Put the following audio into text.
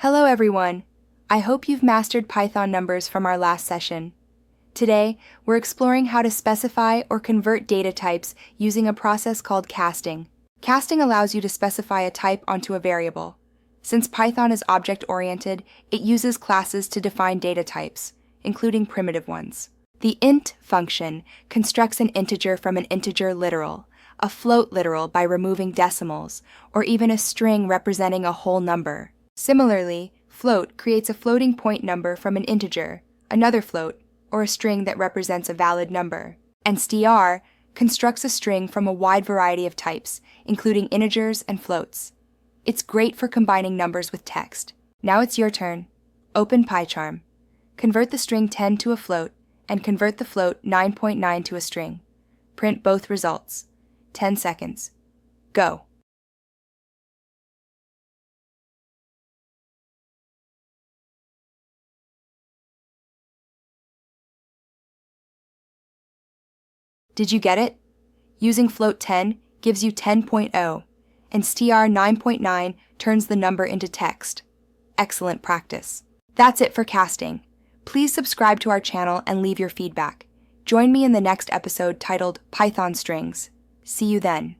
Hello everyone! I hope you've mastered Python numbers from our last session. Today, we're exploring how to specify or convert data types using a process called casting. Casting allows you to specify a type onto a variable. Since Python is object-oriented, it uses classes to define data types, including primitive ones. The int function constructs an integer from an integer literal, a float literal by removing decimals, or even a string representing a whole number. Similarly, float creates a floating point number from an integer, another float, or a string that represents a valid number. And str constructs a string from a wide variety of types, including integers and floats. It's great for combining numbers with text. Now it's your turn. Open PyCharm. Convert the string 10 to a float, and convert the float 9.9 to a string. Print both results. 10 seconds. Go. Did you get it? Using float 10 gives you 10.0, and str 9.9 turns the number into text. Excellent practice. That's it for casting. Please subscribe to our channel and leave your feedback. Join me in the next episode titled Python Strings. See you then.